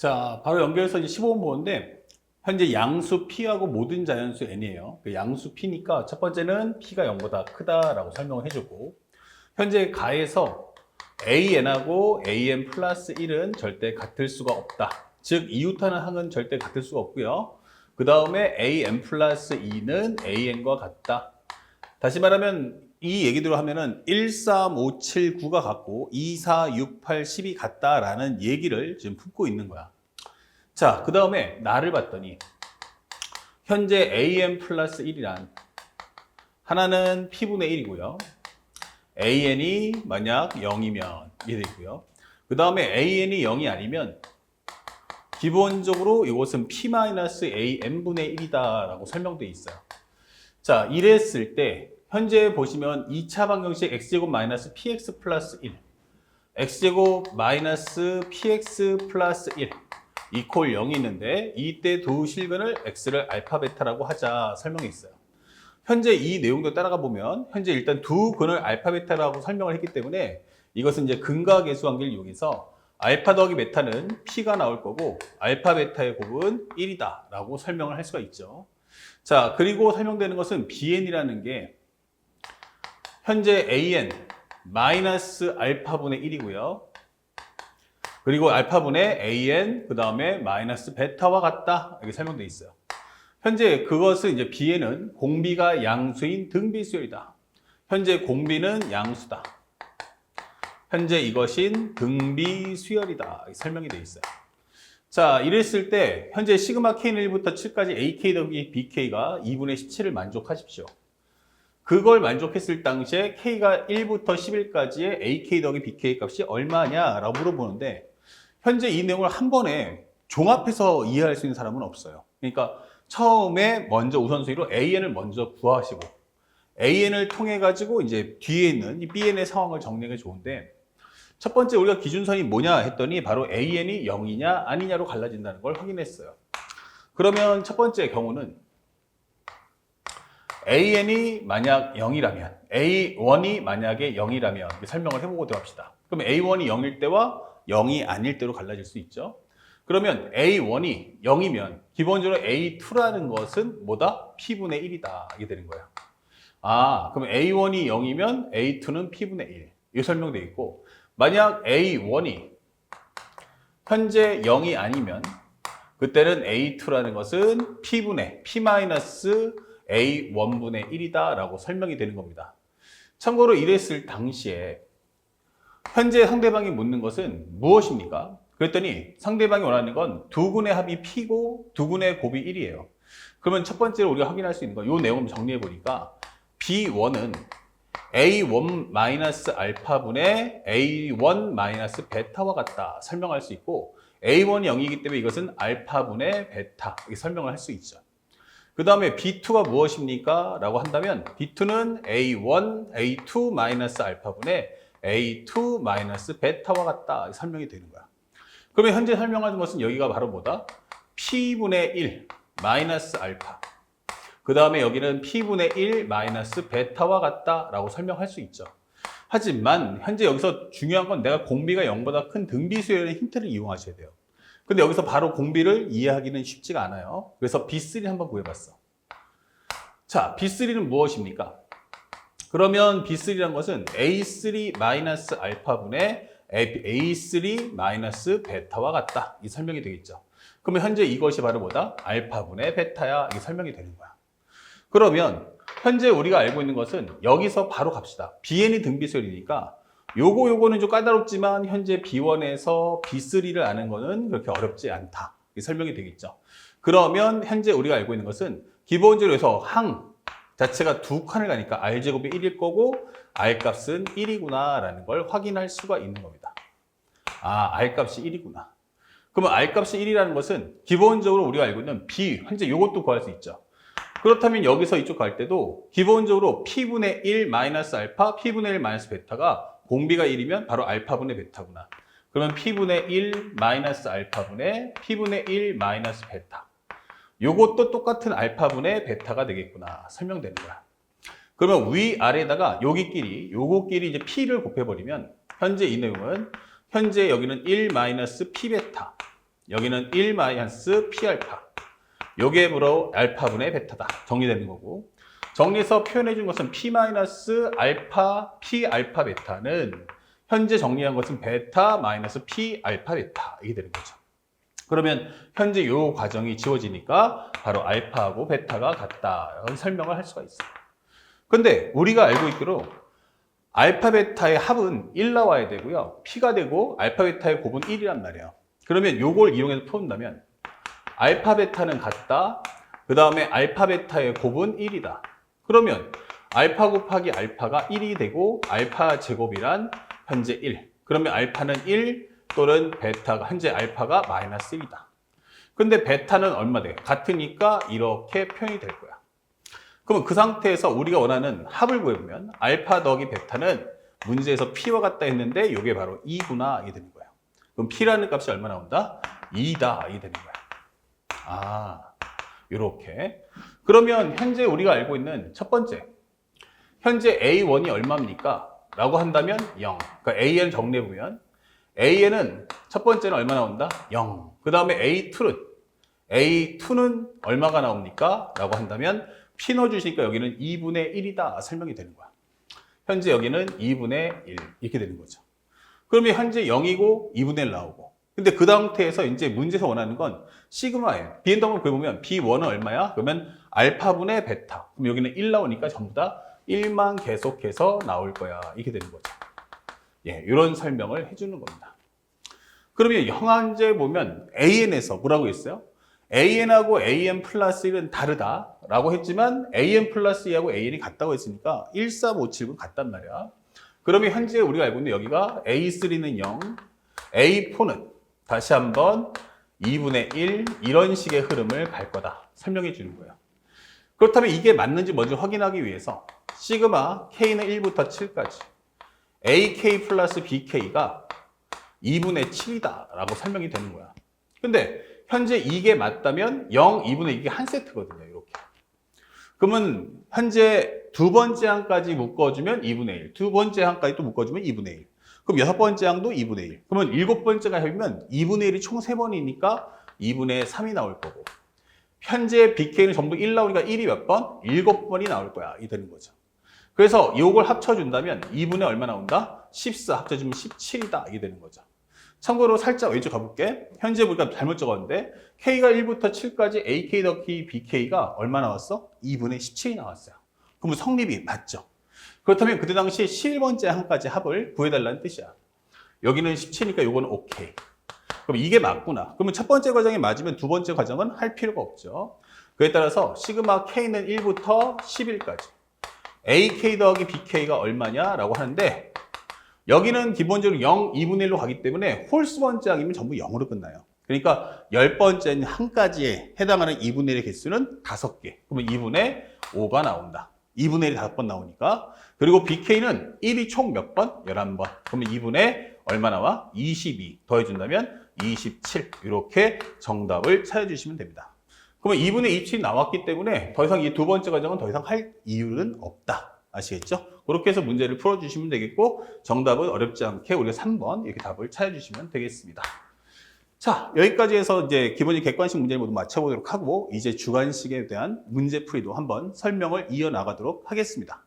자, 바로 연결해서 이제 15번 보는데, 현재 양수 P하고 모든 자연수 N이에요. 그 양수 P니까 첫 번째는 P가 0보다 크다라고 설명을 해주고, 현재 가에서 AN하고 AN 플러스 1은 절대 같을 수가 없다. 즉, 이웃하는 항은 절대 같을 수가 없고요. 그 다음에 AN 플러스 2는 AN과 같다. 다시 말하면 이 얘기대로 하면은 1, 3, 5, 7, 9가 같고 2, 4, 6, 8, 10이 같다라는 얘기를 지금 품고 있는 거야. 자, 그 다음에 나를 봤더니 현재 AN 플러스 1이란 하나는 P분의 1이고요. AN이 만약 0이면 이게 되고요. 그 다음에 AN이 0이 아니면 기본적으로 이것은 P-AN분의 1이다 라고 설명되어 있어요. 자, 이랬을 때 현재 보시면 2차 방정식 x제곱 마이너스 px 플러스 1 x제곱 마이너스 px 플러스 1 이퀄 0이 있는데 이때 두 실근을 x를 알파 베타라고 하자 설명이 있어요. 현재 이 내용도 따라가 보면 현재 일단 두 근을 알파 베타라고 설명을 했기 때문에 이것은 이제 근과 계수 관계를 이용해서 알파 더하기 베타는 p가 나올 거고 알파 베타의 곱은 1이다 라고 설명을 할 수가 있죠. 자, 그리고 설명되는 것은 bn이라는 게 현재 an 마이너스 알파분의 1이고요. 그리고 알파분의 an 그 다음에 마이너스 베타와 같다 이렇게 설명되어 있어요. 현재 그것은 이제 bn은 공비가 양수인 등비수열이다. 현재 공비는 양수다. 현재 이것인 등비수열이다 설명이 되어 있어요. 자, 이랬을 때 현재 시그마 k는 1부터 7까지 ak 더하기 bk가 2분의 17을 만족하십시오. 그걸 만족했을 당시에 k가 1부터 11까지의 ak 더하기 bk 값이 얼마냐라고 물어보는데 현재 이 내용을 한 번에 종합해서 이해할 수 있는 사람은 없어요. 그러니까 처음에 먼저 우선순위로 an을 먼저 구하시고 an을 통해 가지고 이제 뒤에 있는 이 bn의 상황을 정리하는 게 좋은데 첫 번째 우리가 기준선이 뭐냐 했더니 바로 an이 0이냐 아니냐로 갈라진다는 걸 확인했어요. 그러면 첫 번째 경우는 AN이 만약 0이라면, A1이 만약에 0이라면 설명을 해보고 합시다. 그럼 A1이 0일 때와 0이 아닐 때로 갈라질 수 있죠. 그러면 A1이 0이면 기본적으로 A2라는 것은 뭐다? P분의 1이다. 이게 되는 거예요. 아, 그럼 A1이 0이면 A2는 P분의 1. 이게 설명되어 있고, 만약 A1이 현재 0이 아니면 그때는 A2라는 것은 P분의 P-A1분의 1이다 라고 설명이 되는 겁니다. 참고로 이랬을 당시에 현재 상대방이 묻는 것은 무엇입니까? 그랬더니 상대방이 원하는 건 두 근의 합이 P고 두 근의 곱이 1이에요. 그러면 첫 번째로 우리가 확인할 수 있는 건 이 내용을 정리해 보니까 B1은 A1-알파분의 A1-베타와 같다 설명할 수 있고 A1이 0이기 때문에 이것은 알파분의 베타 이렇게 설명을 할 수 있죠. 그 다음에 B2가 무엇입니까? 라고 한다면 B2는 A1, A2-알파분의 A2-베타와 같다 설명이 되는 거야. 그러면 현재 설명하는 것은 여기가 바로 뭐다? P분의 1 마이너스 알파. 그 다음에 여기는 P분의 1 마이너스 베타와 같다 라고 설명할 수 있죠. 하지만 현재 여기서 중요한 건 내가 공비가 0보다 큰 등비수열의 힌트를 이용하셔야 돼요. 근데 여기서 바로 공비를 이해하기는 쉽지가 않아요. 그래서 B3 한번 구해봤어. 자, B3는 무엇입니까? 그러면 B3라는 것은 A3 마이너스 알파분의 A3 마이너스 베타와 같다. 이 설명이 되겠죠. 그러면 현재 이것이 바로 뭐다? 알파분의 베타야. 이게 설명이 되는 거야. 그러면 현재 우리가 알고 있는 것은 여기서 바로 갑시다. BN이 등비수열이니까 요거는 좀 까다롭지만 현재 B1에서 B3를 아는 거는 그렇게 어렵지 않다. 이 설명이 되겠죠. 그러면 현재 우리가 알고 있는 것은 기본적으로 해서 항 자체가 두 칸을 가니까 R제곱이 1일 거고 R값은 1이구나 라는 걸 확인할 수가 있는 겁니다. 아, R값이 1이구나. 그러면 R값이 1이라는 것은 기본적으로 우리가 알고 있는 B, 현재 요것도 구할 수 있죠. 그렇다면 여기서 이쪽 갈 때도 기본적으로 P분의 1 마이너스 알파, P분의 1 마이너스 베타가 공비가 1이면 바로 알파분의 베타구나. 그러면 P분의 1 마이너스 알파분의 P분의 1 마이너스 베타. 요것도 똑같은 알파분의 베타가 되겠구나. 설명되는 거야. 그러면 위아래에다가 요거끼리 이제 P를 곱해버리면 현재 이 내용은 현재 여기는 1 마이너스 P 베타. 여기는 1 마이너스 P알파. 요게 바로 알파분의 베타다. 정리되는 거고. 정리해서 표현해 준 것은 P 마이너스 알파, P 알파 베타는 현재 정리한 것은 베타 마이너스 P 알파 베타. 이게 되는 거죠. 그러면 현재 요 과정이 지워지니까 바로 알파하고 베타가 같다. 이런 설명을 할 수가 있어요. 근데 우리가 알고 있기로 알파 베타의 합은 1 나와야 되고요. P가 되고 알파 베타의 곱은 1이란 말이에요. 그러면 요걸 이용해서 푼다면 알파 베타는 같다. 그 다음에 알파 베타의 곱은 1이다. 그러면 알파 곱하기 알파가 1이 되고 알파 제곱이란 현재 1. 그러면 알파는 1 또는 베타가 현재 알파가 마이너스 1이다. 근데 베타는 얼마 돼? 같으니까 이렇게 표현이 될 거야. 그러면 그 상태에서 우리가 원하는 합을 구해보면 알파 더하기 베타는 문제에서 P와 같다 했는데 이게 바로 2구나 이게 되는 거야. 그럼 P라는 값이 얼마 나온다? 2다 이게 되는 거야. 아, 요렇게. 그러면 현재 우리가 알고 있는 첫 번째 현재 A1이 얼마입니까? 라고 한다면 0. 그러니까 AN 정리해보면 AN은 첫 번째는 얼마 나온다? 0. 그 다음에 A2는 얼마가 나옵니까? 라고 한다면 P 넣어주시니까 여기는 2분의 1이다 설명이 되는 거야. 현재 여기는 2분의 1 이렇게 되는 거죠. 그러면 현재 0이고 2분의 1 나오고 근데 그 상태에서 이제 문제에서 원하는 건 시그마예요. BNW를 구해보면 B1은 얼마야? 그러면 알파분의 베타. 그럼 여기는 1 나오니까 전부 다 1만 계속해서 나올 거야. 이렇게 되는 거죠. 예, 이런 설명을 해주는 겁니다. 그러면 형한제 보면 AN에서 뭐라고 했어요? AN하고 AN 플러스 1은 다르다라고 했지만 AN 플러스 2하고 AN이 같다고 했으니까 1, 3, 5, 7은 같단 말이야. 그러면 현재 우리가 알고 있는 여기가 A3는 0, A4는 다시 한번 2분의 1 이런 식의 흐름을 갈 거다. 설명해 주는 거예요. 그렇다면 이게 맞는지 먼저 확인하기 위해서 시그마 K는 1부터 7까지 AK 플러스 BK가 2분의 7이다 라고 설명이 되는 거야. 근데 현재 이게 맞다면 0, 2분의 이게 한 세트거든요. 이렇게. 그러면 현재 두 번째 항까지 묶어주면 2분의 1. 두 번째 항까지 또 묶어주면 2분의 1. 그럼 여섯 번째 항도 2분의 1. 그러면 일곱 번째가 합이면 2분의 1이 총 3번이니까 2분의 3이 나올 거고. 현재 BK는 전부 1 나오니까 1이 몇 번? 7번이 나올 거야. 이 되는 거죠. 그래서 이걸 합쳐준다면 2분의 얼마 나온다? 14 합쳐주면 17이다. 이게 되는 거죠. 참고로 살짝 왼쪽 가볼게. 현재 우리가 잘못 적었는데 K가 1부터 7까지 AK 더하기 BK가 얼마 나왔어? 2분의 17이 나왔어요. 그러면 성립이 맞죠? 그렇다면 그때 당시 11번째 항까지 합을 구해달라는 뜻이야. 여기는 17이니까 요거는 오케이. 그럼 이게 맞구나. 그러면 첫 번째 과정이 맞으면 두 번째 과정은 할 필요가 없죠. 그에 따라서 시그마 K는 1부터 11까지 AK 더하기 BK가 얼마냐라고 하는데 여기는 기본적으로 0, 2분의 1로 가기 때문에 홀수 번째 항이면 전부 0으로 끝나요. 그러니까 10번째 항까지에 해당하는 2분의 1의 개수는 5개. 그러면 2분의 5가 나온다. 2분의 1이 5번 나오니까. 그리고 BK는 1이 총 몇 번? 11번. 그러면 2분의 얼마 나와? 22 더해준다면 27. 이렇게 정답을 찾아주시면 됩니다. 그러면 2분의 27이 나왔기 때문에 더 이상 이 두 번째 과정은 더 이상 할 이유는 없다. 아시겠죠? 그렇게 해서 문제를 풀어주시면 되겠고 정답은 어렵지 않게 우리가 3번 이렇게 답을 찾아주시면 되겠습니다. 자, 여기까지 해서 이제 기본적인 객관식 문제를 모두 맞춰보도록 하고 이제 주관식에 대한 문제풀이도 한번 설명을 이어나가도록 하겠습니다.